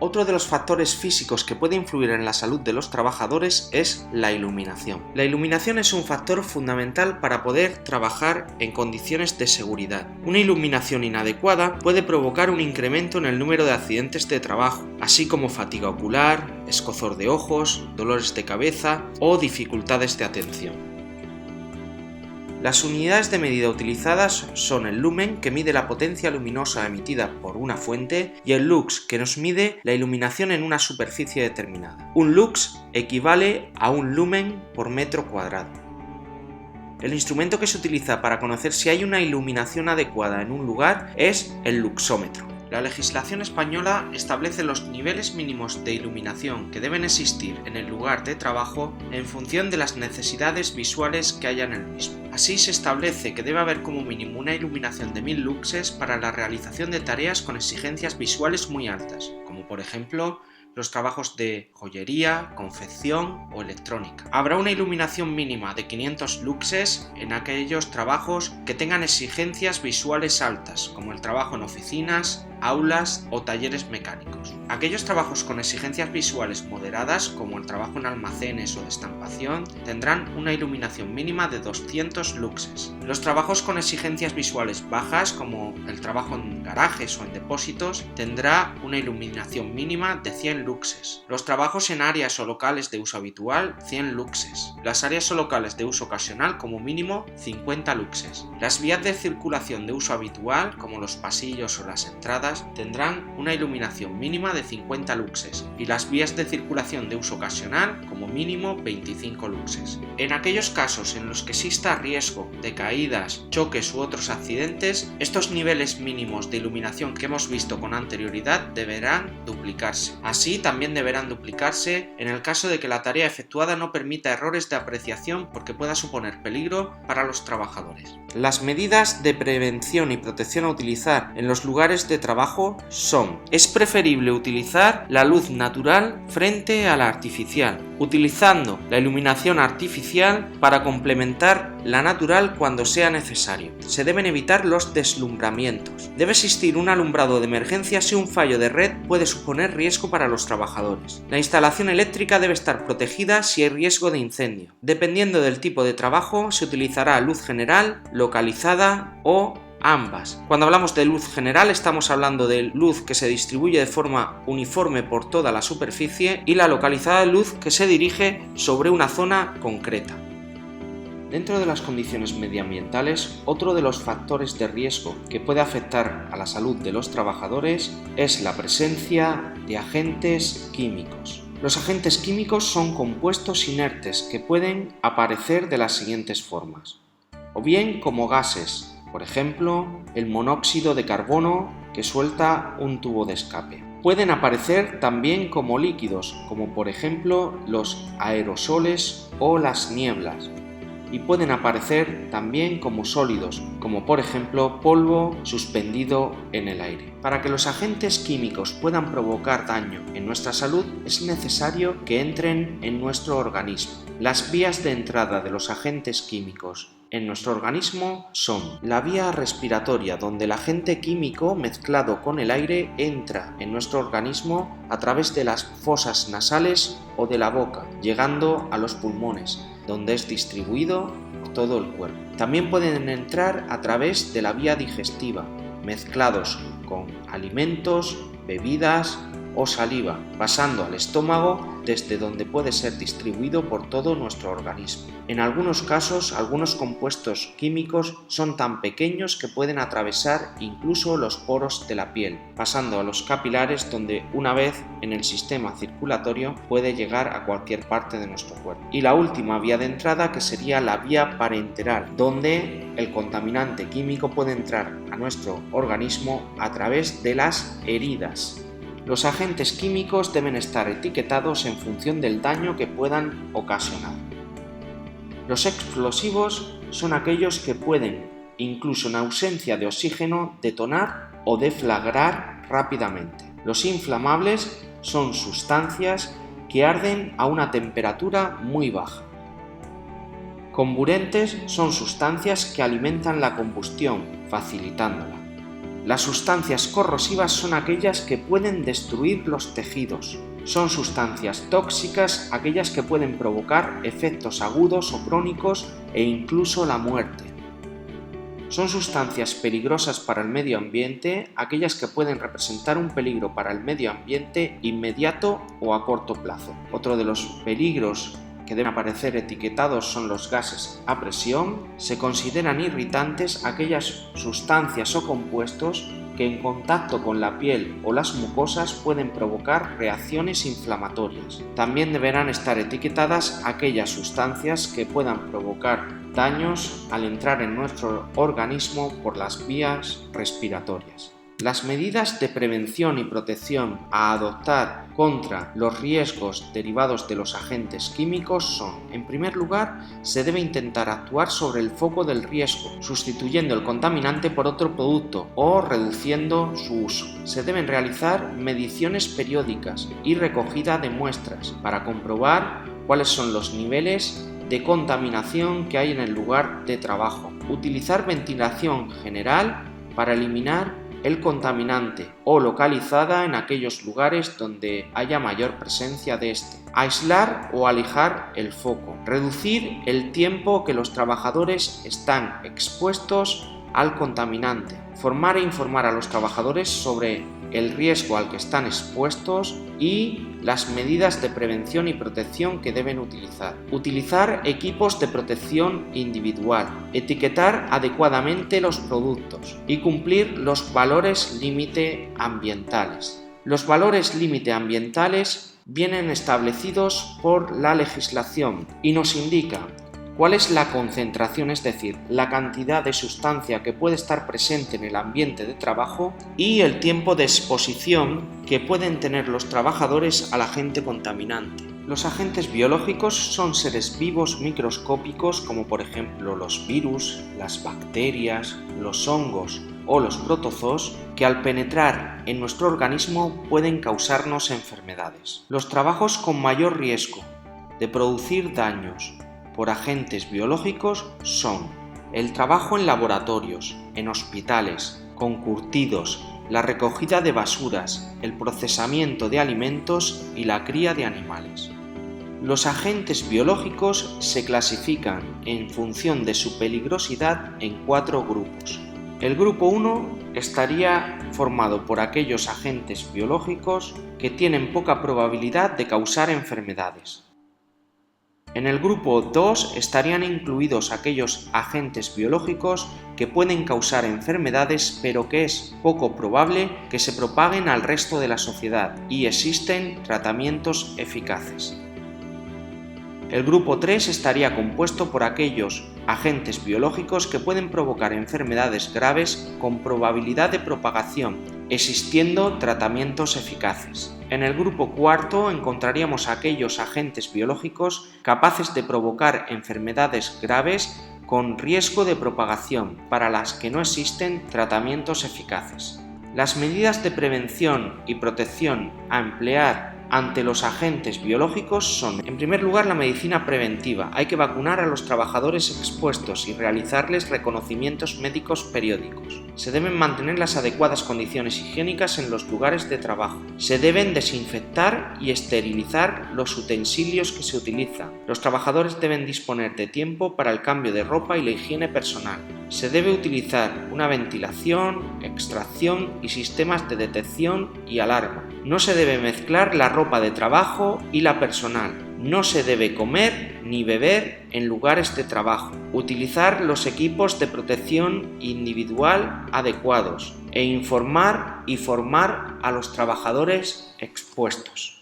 Otro de los factores físicos que puede influir en la salud de los trabajadores es la iluminación. La iluminación es un factor fundamental para poder trabajar en condiciones de seguridad. Una iluminación inadecuada puede provocar un incremento en el número de accidentes de trabajo, así como fatiga ocular, escozor de ojos, dolores de cabeza o dificultades de atención. Las unidades de medida utilizadas son el lumen, que mide la potencia luminosa emitida por una fuente, y el lux, que nos mide la iluminación en una superficie determinada. Un lux equivale a un lumen por metro cuadrado. El instrumento que se utiliza para conocer si hay una iluminación adecuada en un lugar es el luxómetro. La legislación española establece los niveles mínimos de iluminación que deben existir en el lugar de trabajo en función de las necesidades visuales que haya en el mismo. Así se establece que debe haber como mínimo una iluminación de 1000 luxes para la realización de tareas con exigencias visuales muy altas, como por ejemplo los trabajos de joyería, confección o electrónica. Habrá una iluminación mínima de 500 luxes en aquellos trabajos que tengan exigencias visuales altas, como el trabajo en oficinas, aulas o talleres mecánicos. Aquellos trabajos con exigencias visuales moderadas, como el trabajo en almacenes o de estampación, tendrán una iluminación mínima de 200 luxes. Los trabajos con exigencias visuales bajas, como el trabajo en garajes o en depósitos, tendrá una iluminación mínima de 100 luxes. Los trabajos en áreas o locales de uso habitual, 100 luxes. Las áreas o locales de uso ocasional, como mínimo, 50 luxes. Las vías de circulación de uso habitual, como los pasillos o las entradas, tendrán una iluminación mínima de 50 luxes y las vías de circulación de uso ocasional como mínimo 25 luxes. En aquellos casos en los que exista riesgo de caídas, choques u otros accidentes, estos niveles mínimos de iluminación que hemos visto con anterioridad deberán duplicarse. Así también deberán duplicarse en el caso de que la tarea efectuada no permita errores de apreciación porque pueda suponer peligro para los trabajadores. Las medidas de prevención y protección a utilizar en los lugares de trabajo son: es preferible utilizar la luz natural frente a la artificial, utilizando la iluminación artificial para complementar la natural cuando sea necesario. Se deben evitar los deslumbramientos. Debe existir un alumbrado de emergencia si un fallo de red puede suponer riesgo para los trabajadores. La instalación eléctrica debe estar protegida si hay riesgo de incendio. Dependiendo del tipo de trabajo, se utilizará luz general, localizada o ambas. Cuando hablamos de luz general estamos hablando de luz que se distribuye de forma uniforme por toda la superficie, y la localizada de luz que se dirige sobre una zona concreta. Dentro de las condiciones medioambientales, otro de los factores de riesgo que puede afectar a la salud de los trabajadores es la presencia de agentes químicos. Los agentes químicos son compuestos inertes que pueden aparecer de las siguientes formas: o bien como gases, por ejemplo, el monóxido de carbono que suelta un tubo de escape. Pueden aparecer también como líquidos, como por ejemplo los aerosoles o las nieblas. Y pueden aparecer también como sólidos, como por ejemplo polvo suspendido en el aire. Para que los agentes químicos puedan provocar daño en nuestra salud, es necesario que entren en nuestro organismo. Las vías de entrada de los agentes químicos en nuestro organismo son la vía respiratoria, donde el agente químico mezclado con el aire entra en nuestro organismo a través de las fosas nasales o de la boca, llegando a los pulmones, donde es distribuido por todo el cuerpo. También pueden entrar a través de la vía digestiva, mezclados con alimentos, bebidas o saliva, pasando al estómago, desde donde puede ser distribuido por todo nuestro organismo. En algunos casos, algunos compuestos químicos son tan pequeños que pueden atravesar incluso los poros de la piel, pasando a los capilares, donde una vez en el sistema circulatorio puede llegar a cualquier parte de nuestro cuerpo. Y la última vía de entrada, que sería la vía parenteral, donde el contaminante químico puede entrar a nuestro organismo a través de las heridas. Los agentes químicos deben estar etiquetados en función del daño que puedan ocasionar. Los explosivos son aquellos que pueden, incluso en ausencia de oxígeno, detonar o deflagrar rápidamente. Los inflamables son sustancias que arden a una temperatura muy baja. Comburentes son sustancias que alimentan la combustión, facilitándola. Las sustancias corrosivas son aquellas que pueden destruir los tejidos. Son sustancias tóxicas aquellas que pueden provocar efectos agudos o crónicos e incluso la muerte. Son sustancias peligrosas para el medio ambiente aquellas que pueden representar un peligro para el medio ambiente inmediato o a corto plazo. Otro de los peligros que deben aparecer etiquetados son los gases a presión. Se consideran irritantes aquellas sustancias o compuestos que en contacto con la piel o las mucosas pueden provocar reacciones inflamatorias. También deberán estar etiquetadas aquellas sustancias que puedan provocar daños al entrar en nuestro organismo por las vías respiratorias. Las medidas de prevención y protección a adoptar contra los riesgos derivados de los agentes químicos son: en primer lugar, se debe intentar actuar sobre el foco del riesgo, sustituyendo el contaminante por otro producto o reduciendo su uso. Se deben realizar mediciones periódicas y recogida de muestras para comprobar cuáles son los niveles de contaminación que hay en el lugar de trabajo. Utilizar ventilación general para eliminar el contaminante o localizada en aquellos lugares donde haya mayor presencia de este. Aislar o alejar el foco. Reducir el tiempo que los trabajadores están expuestos al contaminante. Formar e informar a los trabajadores sobre el riesgo al que están expuestos y las medidas de prevención y protección que deben utilizar. Utilizar equipos de protección individual. Etiquetar adecuadamente los productos y cumplir los valores límite ambientales. Los valores límite ambientales vienen establecidos por la legislación y nos indica cuál es la concentración, es decir, la cantidad de sustancia que puede estar presente en el ambiente de trabajo y el tiempo de exposición que pueden tener los trabajadores al agente contaminante. Los agentes biológicos son seres vivos microscópicos como por ejemplo los virus, las bacterias, los hongos o los protozoos que al penetrar en nuestro organismo pueden causarnos enfermedades. Los trabajos con mayor riesgo de producir daños por agentes biológicos son el trabajo en laboratorios, en hospitales, con curtidos, la recogida de basuras, el procesamiento de alimentos y la cría de animales. Los agentes biológicos se clasifican en función de su peligrosidad en 4 grupos. El grupo 1 estaría formado por aquellos agentes biológicos que tienen poca probabilidad de causar enfermedades. En el grupo 2 estarían incluidos aquellos agentes biológicos que pueden causar enfermedades pero que es poco probable que se propaguen al resto de la sociedad y existen tratamientos eficaces. El grupo 3 estaría compuesto por aquellos agentes biológicos que pueden provocar enfermedades graves con probabilidad de propagación, existiendo tratamientos eficaces. En el grupo 4 encontraríamos aquellos agentes biológicos capaces de provocar enfermedades graves con riesgo de propagación, para las que no existen tratamientos eficaces. Las medidas de prevención y protección a emplear ante los agentes biológicos son: en primer lugar, la medicina preventiva. Hay que vacunar a los trabajadores expuestos y realizarles reconocimientos médicos periódicos. Se deben mantener las adecuadas condiciones higiénicas en los lugares de trabajo. Se deben desinfectar y esterilizar los utensilios que se utilizan. Los trabajadores deben disponer de tiempo para el cambio de ropa y la higiene personal. Se debe utilizar una ventilación, extracción y sistemas de detección y alarma. No se debe mezclar la ropa de trabajo y la personal. No se debe comer ni beber en lugares de trabajo. Utilizar los equipos de protección individual adecuados e informar y formar a los trabajadores expuestos.